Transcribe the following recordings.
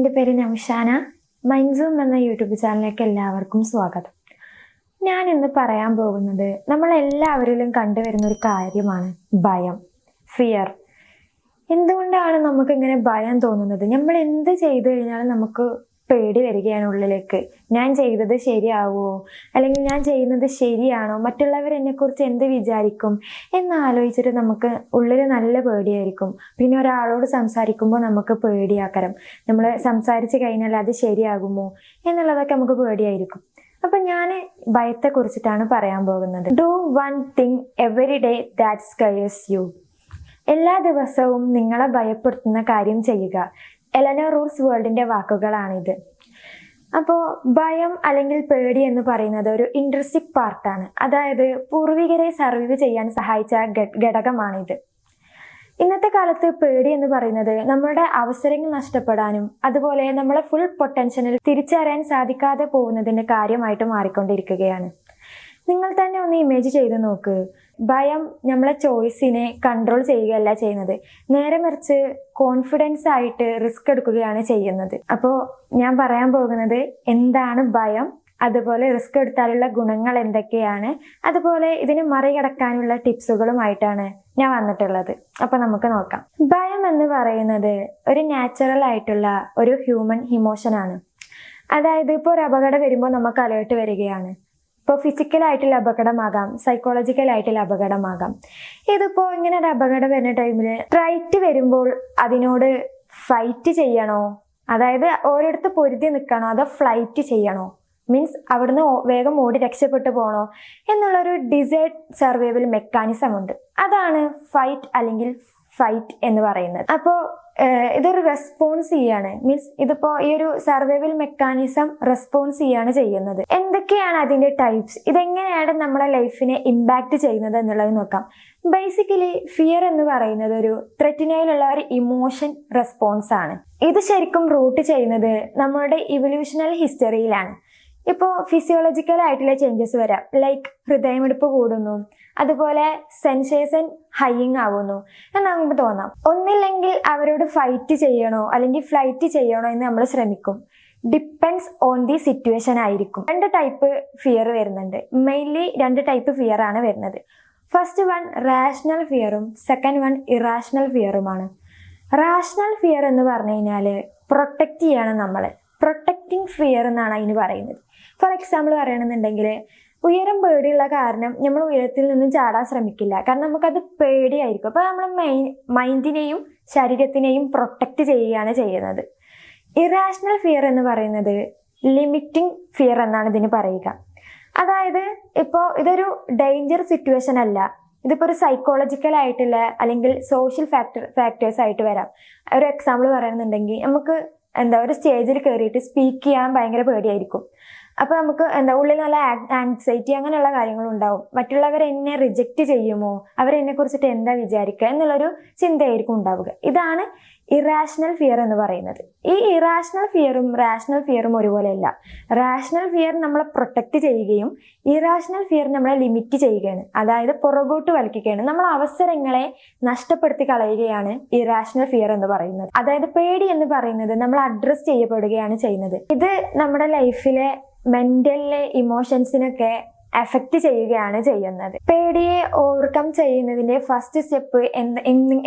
എൻ്റെ പേര് നൗഷാന. മൈൻസൂം എന്ന യൂട്യൂബ് ചാനലിലേക്ക് എല്ലാവർക്കും സ്വാഗതം. ഞാൻ ഇന്ന് പറയാൻ പോകുന്നത് നമ്മളെല്ലാവരിലും കണ്ടുവരുന്ന ഒരു കാര്യമാണ് ഭയം, ഫിയർ. എന്തുകൊണ്ടാണ് നമുക്കിങ്ങനെ ഭയം തോന്നുന്നത്? നമ്മൾ എന്ത് ചെയ്തു കഴിഞ്ഞാലും നമുക്ക് പേടി വരികയാണ് ഉള്ളിലേക്ക്. ഞാൻ ചെയ്തത് ശരിയാവുമോ, അല്ലെങ്കിൽ ഞാൻ ചെയ്യുന്നത് ശരിയാണോ, മറ്റുള്ളവർ എന്നെക്കുറിച്ച് എന്ത് വിചാരിക്കും എന്നാലോചിച്ചിട്ട് നമുക്ക് ഉള്ളിൽ നല്ല പേടിയായിരിക്കും. പിന്നെ ഒരാളോട് സംസാരിക്കുമ്പോൾ നമുക്ക് പേടിയാക്കരം, നമ്മൾ സംസാരിച്ച് കഴിഞ്ഞാൽ അത് ശരിയാകുമോ എന്നുള്ളതൊക്കെ നമുക്ക് പേടിയായിരിക്കും. അപ്പം ഞാൻ ഭയത്തെക്കുറിച്ചിട്ടാണ് പറയാൻ പോകുന്നത്. Do one thing every day that scares you. എല്ലാ ദിവസവും നിങ്ങളെ ഭയപ്പെടുത്തുന്ന കാര്യം ചെയ്യുക. എലനോർ റൂസ്വെൽറ്റിന്റെ വാക്കുകളാണിത്. അപ്പോൾ ഭയം അല്ലെങ്കിൽ പേടി എന്ന് പറയുന്നത് ഒരു ഇൻട്രസ്റ്റിക് പാർട്ടാണ്. അതായത് പൂർവികരെ സർവൈവ് ചെയ്യാൻ സഹായിച്ച ഘടകമാണിത്. ഇന്നത്തെ കാലത്ത് പേടി എന്ന് പറയുന്നത് നമ്മുടെ അവസരങ്ങൾ നഷ്ടപ്പെടാനും അതുപോലെ നമ്മളെ ഫുൾ പൊട്ടൻഷ്യലിൽ തിരിച്ചറിയാൻ സാധിക്കാതെ പോകുന്നതിന്റെ കാര്യമായിട്ട് മാറിക്കൊണ്ടിരിക്കുകയാണ്. നിങ്ങൾ തന്നെ ഒന്ന് ഇമേജ് ചെയ്ത് നോക്ക്. ഭയം നമ്മളെ ചോയ്സിനെ കൺട്രോൾ ചെയ്യുകയല്ല ചെയ്യുന്നത്, നേരെ മറിച്ച് കോൺഫിഡൻസ് ആയിട്ട് റിസ്ക് എടുക്കുകയാണ് ചെയ്യുന്നത്. അപ്പോൾ ഞാൻ പറയാൻ പോകുന്നത് എന്താണ് ഭയം, അതുപോലെ റിസ്ക് എടുത്താലുള്ള ഗുണങ്ങൾ എന്തൊക്കെയാണ്, അതുപോലെ ഇതിനെ മറികടക്കാനുള്ള ടിപ്സുകളുമായിട്ടാണ് ഞാൻ വന്നിട്ടുള്ളത്. അപ്പൊ നമുക്ക് നോക്കാം. ഭയം എന്ന് പറയുന്നത് ഒരു നാച്ചുറൽ ആയിട്ടുള്ള ഒരു ഹ്യൂമൻ ഇമോഷനാണ്. അതായത് ഇപ്പോൾ ഒരു അപകടം വരുമ്പോൾ നമുക്ക് അലേർട്ട് വരികയാണ്. ഇപ്പോൾ ഫിസിക്കലായിട്ടുള്ള അപകടമാകാം, സൈക്കോളജിക്കലായിട്ടുള്ള അപകടമാകാം. ഇതിപ്പോൾ ഇങ്ങനെ ഒരു അപകടം വരുന്ന ടൈമിൽ ട്രൈറ്റ് വരുമ്പോൾ അതിനോട് ഫൈറ്റ് ചെയ്യണോ, അതായത് ഓരോരുത്തർ പൊരുതി നിൽക്കണോ, അതോ ഫ്ലൈറ്റ് ചെയ്യണോ, മീൻസ് അവിടുന്ന് വേഗം ഓടി രക്ഷപ്പെട്ടു പോകണോ എന്നുള്ളൊരു ഡിസൈഡ് സർവൈവൽ മെക്കാനിസം ഉണ്ട്. അതാണ് ഫൈറ്റ് അല്ലെങ്കിൽ ഫൈറ്റ് എന്ന് പറയുന്നത്. അപ്പോൾ ഇതൊരു റെസ്പോൺസ് ചെയ്യാണ്, മീൻസ് ഇതിപ്പോ ഈ ഒരു സർവൈവൽ മെക്കാനിസം റെസ്പോൺസ് ചെയ്യാണ് ചെയ്യുന്നത്. എന്തൊക്കെയാണ് അതിന്റെ ടൈപ്സ്, ഇതെങ്ങനെയാണ് നമ്മളെ ലൈഫിനെ ഇമ്പാക്ട് ചെയ്യുന്നത് എന്നുള്ളത് നോക്കാം. ബേസിക്കലി ഫിയർ എന്ന് പറയുന്നത് ഒരു ത്രെറ്റിനയിലുള്ള ഒരു ഇമോഷൻ റെസ്പോൺസ് ആണ്. ഇത് ശരിക്കും റൂട്ട് ചെയ്യുന്നത് നമ്മളുടെ ഇവല്യൂഷണൽ ഹിസ്റ്ററിയിലാണ്. ഇപ്പോൾ ഫിസിയോളജിക്കൽ ആയിട്ടുള്ള ചേഞ്ചസ് വരാം, ലൈക്ക് ഹൃദയമിടിപ്പ് കൂടുന്നു, അതുപോലെ സെൻസേഷൻ ഹൈയിങ് ആവുന്നു എന്ന് നമുക്ക് തോന്നാം. ഒന്നില്ലെങ്കിൽ അവരോട് ഫൈറ്റ് ചെയ്യണോ അല്ലെങ്കിൽ ഫ്ലൈറ്റ് ചെയ്യണോ എന്ന് നമ്മൾ ശ്രമിക്കും. ഡിപ്പെൻഡ്സ് ഓൺ ദി സിറ്റുവേഷൻ ആയിരിക്കും. രണ്ട് ടൈപ്പ് ഫിയർ വരുന്നുണ്ട്. മെയിൻലി രണ്ട് ടൈപ്പ് ഫിയർ ആണ് വരുന്നത്. ഫസ്റ്റ് വൺ റാഷണൽ ഫിയറും സെക്കൻഡ് വൺ ഇറാഷണൽ ഫിയറുമാണ്. റാഷണൽ ഫിയർ എന്ന് പറഞ്ഞു കഴിഞ്ഞാൽ പ്രൊട്ടക്റ്റ് ചെയ്യാണ് നമ്മളെ. പ്രൊട്ടക്റ്റിംഗ് ഫിയർ എന്നാണ് അതിന് പറയുന്നത്. ഫോർ എക്സാമ്പിൾ പറയണമെന്നുണ്ടെങ്കിൽ ഉയരം പേടിയുള്ള കാരണം നമ്മൾ ഉയരത്തിൽ നിന്നും ചാടാൻ ശ്രമിക്കില്ല, കാരണം നമുക്കത് പേടിയായിരിക്കും. അപ്പോൾ നമ്മൾ മൈൻഡിനെയും ശരീരത്തിനെയും പ്രൊട്ടക്റ്റ് ചെയ്യുകയാണ് ചെയ്യുന്നത്. ഇറാഷണൽ ഫിയർ എന്ന് പറയുന്നത് ലിമിറ്റിംഗ് ഫിയർ എന്നാണ് ഇതിന് പറയുക. അതായത് ഇപ്പോൾ ഇതൊരു ഡേഞ്ചർ സിറ്റുവേഷൻ അല്ല, ഇതിപ്പോൾ ഒരു സൈക്കോളജിക്കൽ ആയിട്ടുള്ള അല്ലെങ്കിൽ സോഷ്യൽ ഫാക്ടേഴ്സ് ആയിട്ട് വരാം. ഒരു എക്സാമ്പിൾ പറയുന്നുണ്ടെങ്കിൽ നമുക്ക് ഒരു സ്റ്റേജിൽ കയറിയിട്ട് സ്പീക്ക് ചെയ്യാൻ ഭയങ്കര പേടിയായിരിക്കും. അപ്പോൾ നമുക്ക് ഉള്ളിൽ നല്ല ആൻസൈറ്റി അങ്ങനെയുള്ള കാര്യങ്ങളുണ്ടാവും. മറ്റുള്ളവർ എന്നെ റിജക്റ്റ് ചെയ്യുമോ, അവരെന്നെ കുറിച്ചിട്ട് എന്താ വിചാരിക്കുക എന്നുള്ളൊരു ചിന്തയായിരിക്കും ഉണ്ടാവുക. ഇതാണ് ഇറാഷണൽ ഫിയർ എന്ന് പറയുന്നത്. ഈ ഇറാഷണൽ ഫിയറും റാഷണൽ ഫിയറും ഒരുപോലെയല്ല. റാഷണൽ ഫിയർ നമ്മളെ പ്രൊട്ടക്റ്റ് ചെയ്യുകയും ഇറാഷണൽ ഫിയർ നമ്മളെ ലിമിറ്റ് ചെയ്യുകയാണ്, അതായത് പുറകോട്ട് വലിക്കുകയാണ്, നമ്മൾ അവസരങ്ങളെ നഷ്ടപ്പെടുത്തി കളയുകയാണ് ഇറാഷണൽ ഫിയർ എന്ന് പറയുന്നത്. അതായത് പേടി എന്ന് പറയുന്നത് നമ്മൾ അഡ്രസ് ചെയ്യപ്പെടുകയാണ് ചെയ്യുന്നത്. ഇത് നമ്മുടെ ലൈഫിലെ മെന്റലിലെ ഇമോഷൻസിനൊക്കെ എഫക്റ്റ് ചെയ്യുകയാണ് ചെയ്യുന്നത്. പേടിയെ ഓവർകം ചെയ്യുന്നതിന്റെ ഫസ്റ്റ് സ്റ്റെപ്പ്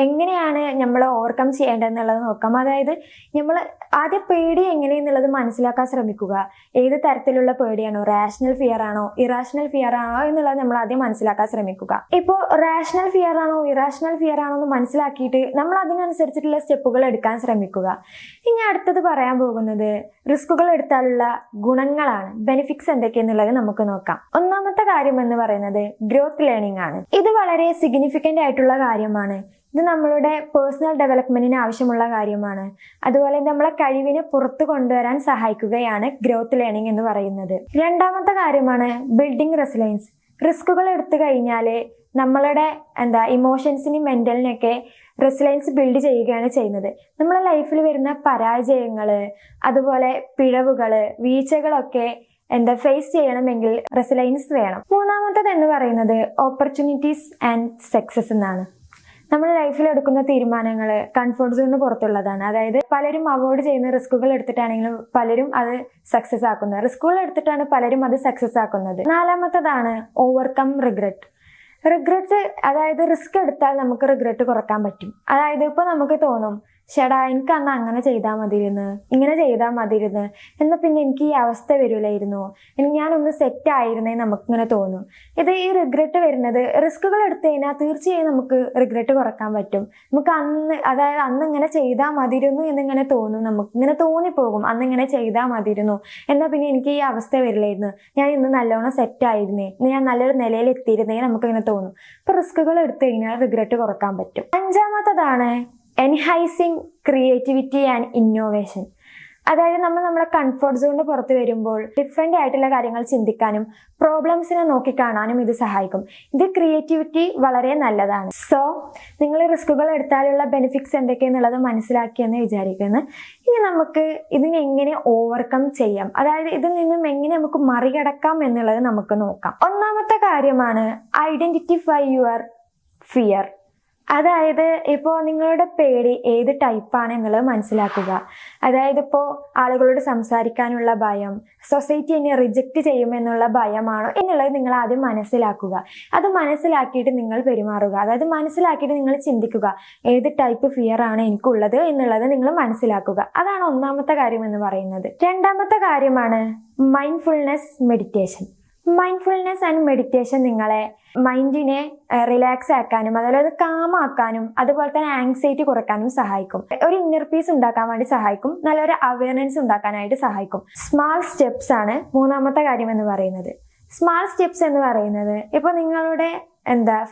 എങ്ങനെയാണ് നമ്മൾ ഓവർകം ചെയ്യേണ്ടതെന്നുള്ളത് നോക്കാം. അതായത് നമ്മൾ ആദ്യം പേടി എങ്ങനെയെന്നുള്ളത് മനസ്സിലാക്കാൻ ശ്രമിക്കുക. ഏത് തരത്തിലുള്ള പേടിയാണോ, റാഷണൽ ഫിയർ ആണോ ഇറാഷണൽ ഫിയർ ആണോ എന്നുള്ളത് നമ്മൾ ആദ്യം മനസ്സിലാക്കാൻ ശ്രമിക്കുക. ഇപ്പോൾ റാഷണൽ ഫിയർ ആണോ ഇറാഷണൽ ഫിയർ ആണോ എന്ന് മനസ്സിലാക്കിയിട്ട് നമ്മൾ അതിനനുസരിച്ചിട്ടുള്ള സ്റ്റെപ്പുകൾ എടുക്കാൻ ശ്രമിക്കുക. ഇനി അടുത്തത് പറയാൻ പോകുന്നത് റിസ്കുകൾ എടുത്താലുള്ള ഗുണങ്ങളാണ്, ബെനിഫിറ്റ്സ് എന്തൊക്കെയെന്നുള്ളത് നമുക്ക് നോക്കാം. ഒന്നാമത്തെ കാര്യം എന്ന് പറയുന്നത് ഗ്രോത്ത് ലേണിംഗ് ആണ്. ഇത് വളരെ സിഗ്നിഫിക്കന്റ് ആയിട്ടുള്ള കാര്യമാണ്. ഇത് നമ്മളുടെ പേഴ്സണൽ ഡെവലപ്മെന്റിന് ആവശ്യമുള്ള കാര്യമാണ്. അതുപോലെ നമ്മളെ കഴിവിനെ പുറത്തു കൊണ്ടുവരാൻ സഹായിക്കുകയാണ് ഗ്രോത്ത് ലേണിംഗ് എന്ന് പറയുന്നത്. രണ്ടാമത്തെ കാര്യമാണ് ബിൽഡിംഗ് റെസിലൻസ്. റിസ്കുകൾ എടുത്തു കഴിഞ്ഞാൽ നമ്മളുടെ ഇമോഷൻസിനും മെന്റലിനൊക്കെ റെസിലൻസ് ബിൽഡ് ചെയ്യുകയാണ് ചെയ്യുന്നത്. നമ്മളെ ലൈഫിൽ വരുന്ന പരാജയങ്ങൾ, അതുപോലെ പിഴവുകൾ, വീഴ്ചകളൊക്കെ ഫേസ് ചെയ്യണമെങ്കിൽ റെസിലൻസ് വേണം. മൂന്നാമത്തത് എന്ന് പറയുന്നത് ഓപ്പർച്യൂണിറ്റീസ് ആൻഡ് സക്സസ് എന്നാണ്. നമ്മുടെ ലൈഫിൽ എടുക്കുന്ന തീരുമാനങ്ങൾ കംഫർട്ട് സോണിന് പുറത്തുള്ളതാണ്. അതായത് പലരും അവോയ്ഡ് ചെയ്യുന്ന റിസ്കുകൾ എടുത്തിട്ടാണെങ്കിലും പലരും അത് സക്സസ് ആക്കുന്നത്. റിസ്കുകൾ എടുത്തിട്ടാണ് പലരും അത് സക്സസ് ആക്കുന്നത്. നാലാമത്തതാണ് ഓവർകം റിഗ്രറ്റ്. റിഗ്രറ്റ്, അതായത് റിസ്ക് എടുത്താൽ നമുക്ക് റിഗ്രറ്റ് കുറക്കാൻ പറ്റും. അതായത് ഇപ്പൊ നമുക്ക് തോന്നും, ചേടാ എനിക്ക് അന്ന് അങ്ങനെ ചെയ്താൽ മതിയിരുന്നു, ഇങ്ങനെ ചെയ്താൽ മതിയിരുന്നു, എന്നാൽ പിന്നെ എനിക്ക് ഈ അവസ്ഥ വരില്ലായിരുന്നു, ഞാനൊന്ന് സെറ്റ് ആയിരുന്നേ നമുക്കിങ്ങനെ തോന്നും. ഈ റിഗ്രറ്റ് വരുന്നത് റിസ്കുകൾ എടുത്തു കഴിഞ്ഞാൽ തീർച്ചയായും നമുക്ക് റിഗ്രറ്റ് കുറക്കാൻ പറ്റും. നമുക്ക് അന്ന് ഇങ്ങനെ ചെയ്താൽ മതിയിരുന്നു എന്നിങ്ങനെ തോന്നും. നമുക്ക് ഇങ്ങനെ തോന്നിപ്പോകും, അന്ന് ഇങ്ങനെ ചെയ്താൽ മതിയിരുന്നു, എന്നാൽ പിന്നെ എനിക്ക് ഈ അവസ്ഥ വരില്ലായിരുന്നു, ഞാൻ ഇന്ന് നല്ലോണം സെറ്റ് ആയിരുന്നേ, ഞാൻ നല്ലൊരു നിലയിൽ എത്തിയിരുന്നേ നമുക്കിങ്ങനെ തോന്നും. അപ്പൊ റിസ്കുകൾ എടുത്തു കഴിഞ്ഞാൽ റിഗ്രറ്റ് കുറക്കാൻ പറ്റും. അഞ്ചാമത്തതാണ് എൻഹാൻസിങ് ക്രിയേറ്റിവിറ്റി ആൻഡ് ഇന്നോവേഷൻ. അതായത് നമ്മളെ കംഫർട്ട് സോണിന് പുറത്ത് വരുമ്പോൾ ഡിഫറെൻ്റ് ആയിട്ടുള്ള കാര്യങ്ങൾ ചിന്തിക്കാനും പ്രോബ്ലംസിനെ നോക്കിക്കാണാനും ഇത് സഹായിക്കും. ഇത് ക്രിയേറ്റിവിറ്റി വളരെ നല്ലതാണ്. സോ നിങ്ങൾ റിസ്കുകൾ എടുത്താലുള്ള ബെനിഫിറ്റ്സ് എന്തൊക്കെയെന്നുള്ളത് മനസ്സിലാക്കിയെന്ന് വിചാരിക്കുന്നു. ഇനി നമുക്ക് ഇതിനെങ്ങനെ ഓവർകം ചെയ്യാം, അതായത് ഇതിൽ നിന്നും എങ്ങനെ നമുക്ക് മറികടക്കാം എന്നുള്ളത് നമുക്ക് നോക്കാം. ഒന്നാമത്തെ കാര്യമാണ് ഐഡന്റിഫൈ യുവർ ഫിയർ. അതായത് ഇപ്പോൾ നിങ്ങളുടെ പേടി ഏത് ടൈപ്പാണ് എന്നുള്ളത് മനസ്സിലാക്കുക. അതായത് ഇപ്പോൾ ആളുകളോട് സംസാരിക്കാനുള്ള ഭയം, സൊസൈറ്റി എന്നെ റിജക്റ്റ് ചെയ്യുമെന്നുള്ള ഭയമാണോ എന്നുള്ളത് നിങ്ങൾ ആദ്യം മനസ്സിലാക്കുക. അത് മനസ്സിലാക്കിയിട്ട് നിങ്ങൾ പെരുമാറുക. അതായത് മനസ്സിലാക്കിയിട്ട് നിങ്ങൾ ചിന്തിക്കുക, ഏത് ടൈപ്പ് ഫിയർ ആണ് എനിക്കുള്ളത് എന്നുള്ളത് നിങ്ങൾ മനസ്സിലാക്കുക. അതാണ് ഒന്നാമത്തെ കാര്യം എന്ന് പറയുന്നത്. രണ്ടാമത്തെ കാര്യമാണ് mindfulness meditation. Mindfulness and meditation നിങ്ങളെ മൈൻഡിനെ റിലാക്സ് ആക്കാനും അതുപോലെ കാമാക്കാനും അതുപോലെ തന്നെ ആങ്സൈറ്റി കുറയ്ക്കാനും സഹായിക്കും. ഒരു ഇന്നർ പീസ് ഉണ്ടാക്കാൻ വേണ്ടി സഹായിക്കും. നല്ലൊരു അവയർനെസ് ഉണ്ടാക്കാനായിട്ട് സഹായിക്കും. സ്മാൾ സ്റ്റെപ്സ് ആണ് മൂന്നാമത്തെ കാര്യം എന്ന് പറയുന്നത്. സ്മാൾ സ്റ്റെപ്സ് എന്ന് പറയുന്നത് ഇപ്പോൾ നിങ്ങളുടെ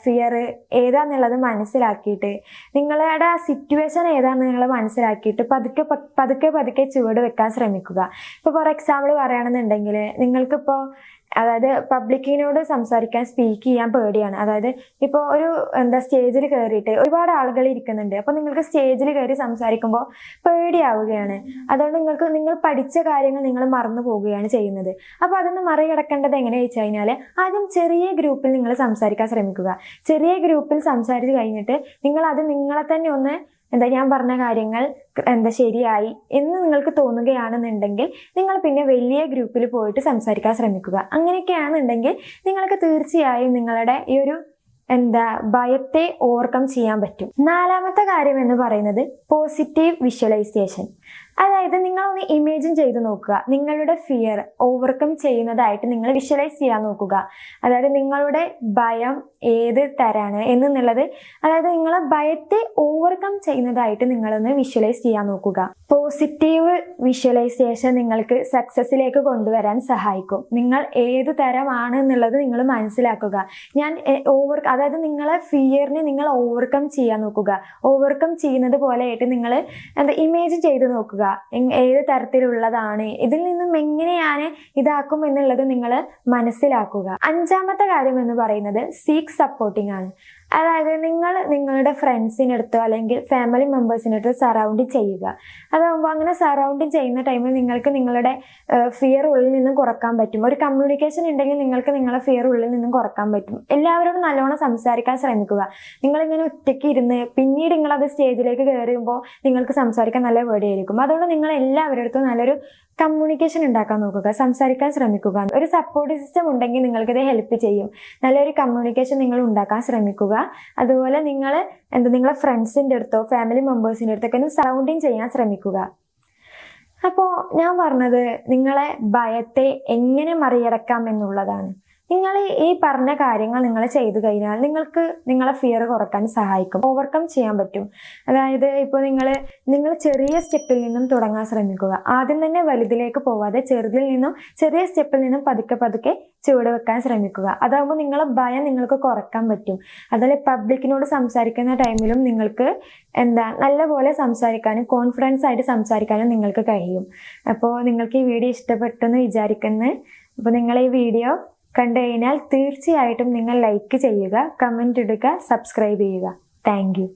ഫിയർ ഏതാന്നുള്ളത് മനസ്സിലാക്കിയിട്ട് നിങ്ങളുടെ ആ സിറ്റുവേഷൻ ഏതാണെന്ന് നിങ്ങൾ മനസ്സിലാക്കിയിട്ട് പതുക്കെ ചുവട് വെക്കാൻ ശ്രമിക്കുക. ഇപ്പോൾ ഫോർ എക്സാമ്പിൾ പറയുകയാണെന്നുണ്ടെങ്കിൽ നിങ്ങൾക്കിപ്പോൾ അതായത് പബ്ലിക്കിനോട് സംസാരിക്കാൻ സ്പീക്ക് ചെയ്യാൻ പേടിയാണ്. അതായത് ഇപ്പോൾ ഒരു സ്റ്റേജിൽ കയറിയിട്ട് ഒരുപാട് ആളുകൾ ഇരിക്കുന്നുണ്ട്. അപ്പോൾ നിങ്ങൾക്ക് സ്റ്റേജിൽ കയറി സംസാരിക്കുമ്പോൾ പേടിയാവുകയാണ്. അതുകൊണ്ട് നിങ്ങൾ പഠിച്ച കാര്യങ്ങൾ നിങ്ങൾ മറന്നു പോവുകയാണ് ചെയ്യുന്നത്. അപ്പോൾ അതൊന്ന് മറികടക്കേണ്ടത് എങ്ങനെയാണെന്ന് വെച്ച് കഴിഞ്ഞാൽ ആദ്യം ചെറിയ ഗ്രൂപ്പിൽ നിങ്ങൾ സംസാരിക്കാൻ ശ്രമിക്കുക. ചെറിയ ഗ്രൂപ്പിൽ സംസാരിച്ച് കഴിഞ്ഞിട്ട് നിങ്ങളെ തന്നെ ഒന്ന് ഞാൻ പറഞ്ഞ കാര്യങ്ങൾ ശരിയായി എന്ന് നിങ്ങൾക്ക് തോന്നുകയാണെന്നുണ്ടെങ്കിൽ നിങ്ങൾ പിന്നെ വലിയ ഗ്രൂപ്പിൽ പോയിട്ട് സംസാരിക്കാൻ ശ്രമിക്കുക. അങ്ങനെയൊക്കെയാണെന്നുണ്ടെങ്കിൽ നിങ്ങൾക്ക് തീർച്ചയായും നിങ്ങളുടെ ഈ ഒരു ഭയത്തെ ഓവർകം ചെയ്യാൻ പറ്റും. നാലാമത്തെ കാര്യം എന്ന് പറയുന്നത് പോസിറ്റീവ് വിഷ്വലൈസേഷൻ. അതായത് നിങ്ങളൊന്ന് ഇമേജിൻ ചെയ്ത് നോക്കുക, നിങ്ങളുടെ ഫിയർ ഓവർകം ചെയ്യുന്നതായിട്ട് നിങ്ങൾ വിഷ്വലൈസ് ചെയ്യാൻ നോക്കുക. അതായത് നിങ്ങളുടെ ഭയം ഏത് തരാണ് എന്നുള്ളത്, അതായത് നിങ്ങളെ ഭയത്തെ ഓവർകം ചെയ്യുന്നതായിട്ട് നിങ്ങളൊന്ന് വിഷ്വലൈസ് ചെയ്യാൻ നോക്കുക. പോസിറ്റീവ് വിഷ്വലൈസേഷൻ നിങ്ങൾക്ക് സക്സസിലേക്ക് കൊണ്ടുവരാൻ സഹായിക്കും. നിങ്ങൾ ഏത് തരമാണ് എന്നുള്ളത് നിങ്ങൾ മനസ്സിലാക്കുക. അതായത് നിങ്ങളെ ഫിയറിനെ നിങ്ങൾ ഓവർകം ചെയ്യാൻ നോക്കുക. ഓവർകം ചെയ്യുന്നത് പോലെയായിട്ട് നിങ്ങൾ ഇമേജിൻ ചെയ്ത് നോക്കുക, ഏത് തരത്തിലുള്ളതാണ്, ഇതിൽ നിന്നും എങ്ങനെയാണ് ഇതാക്കും എന്നുള്ളത് നിങ്ങൾ മനസ്സിലാക്കുക. അഞ്ചാമത്തെ കാര്യം എന്ന് പറയുന്നത് സീക്ക് സപ്പോർട്ടിംഗ് ആണ്. അതായത് നിങ്ങളുടെ ഫ്രണ്ട്സിൻ്റെ അടുത്തോ അല്ലെങ്കിൽ ഫാമിലി മെമ്പേഴ്സിൻ്റെ അടുത്തോ സറൗണ്ടിങ് ചെയ്യുക. അതാകുമ്പോൾ അങ്ങനെ സറൗണ്ടിങ് ചെയ്യുന്ന ടൈമിൽ നിങ്ങൾക്ക് നിങ്ങളുടെ ഫിയർ ഉള്ളിൽ നിന്നും കുറക്കാൻ പറ്റും. ഒരു കമ്മ്യൂണിക്കേഷൻ ഉണ്ടെങ്കിൽ നിങ്ങൾക്ക് നിങ്ങളുടെ ഫിയർ ഉള്ളിൽ നിന്നും കുറക്കാൻ പറ്റും. എല്ലാവരോടും നല്ലോണം സംസാരിക്കാൻ ശ്രമിക്കുക. നിങ്ങളിങ്ങനെ ഒറ്റയ്ക്ക് ഇരുന്ന് പിന്നീട് നിങ്ങളത് സ്റ്റേജിലേക്ക് കയറുമ്പോൾ നിങ്ങൾക്ക് സംസാരിക്കാൻ നല്ല പേടിയായിരിക്കും. അതുകൊണ്ട് നിങ്ങൾ എല്ലാവരുടെ നല്ലൊരു കമ്മ്യൂണിക്കേഷൻ ഉണ്ടാക്കാൻ നോക്കുക, സംസാരിക്കാൻ ശ്രമിക്കുക. ഒരു സപ്പോർട്ട് സിസ്റ്റം ഉണ്ടെങ്കിൽ നിങ്ങൾക്കിത് ഹെൽപ്പ് ചെയ്യും. നല്ലൊരു കമ്മ്യൂണിക്കേഷൻ നിങ്ങൾ ഉണ്ടാക്കാൻ ശ്രമിക്കുക. അതുപോലെ നിങ്ങളെ ഫ്രണ്ട്സിൻ്റെ അടുത്തോ ഫാമിലി മെമ്പേഴ്സിൻ്റെ അടുത്തൊക്കെ ഒന്ന് സറൗണ്ടിങ് ചെയ്യാൻ ശ്രമിക്കുക. അപ്പോൾ ഞാൻ പറഞ്ഞത് നിങ്ങളെ ഭയത്തെ എങ്ങനെ മറികടക്കാം എന്നുള്ളതാണ്. നിങ്ങൾ ഈ പറഞ്ഞ കാര്യങ്ങൾ നിങ്ങൾ ചെയ്തു കഴിഞ്ഞാൽ നിങ്ങൾക്ക് നിങ്ങളെ ഫിയർ കുറക്കാൻ സഹായിക്കും, ഓവർകം ചെയ്യാൻ പറ്റും. അതായത് ഇപ്പോൾ നിങ്ങൾ ചെറിയ സ്റ്റെപ്പിൽ നിന്നും തുടങ്ങാൻ ശ്രമിക്കുക. ആദ്യം തന്നെ വലുതിലേക്ക് പോവാതെ ചെറിയ സ്റ്റെപ്പിൽ നിന്നും പതുക്കെ ചുവട് വെക്കാൻ ശ്രമിക്കുക. അതാകുമ്പോൾ നിങ്ങളെ ഭയം നിങ്ങൾക്ക് കുറക്കാൻ പറ്റും. അതുപോലെ പബ്ലിക്കിനോട് സംസാരിക്കുന്ന ടൈമിലും നിങ്ങൾക്ക് നല്ലപോലെ സംസാരിക്കാനും കോൺഫിഡൻസ് ആയിട്ട് സംസാരിക്കാനും നിങ്ങൾക്ക് കഴിയും. അപ്പോൾ നിങ്ങൾക്ക് ഈ വീഡിയോ ഇഷ്ടപ്പെട്ടെന്ന് വിചാരിക്കുന്നു. അപ്പോൾ നിങ്ങൾ ഈ വീഡിയോ കണ്ടു കഴിഞ്ഞാൽ തീർച്ചയായിട്ടും നിങ്ങൾ ലൈക്ക് ചെയ്യുക, കമൻറ്റ് ഇടുക, സബ്സ്ക്രൈബ് ചെയ്യുക. Thank you.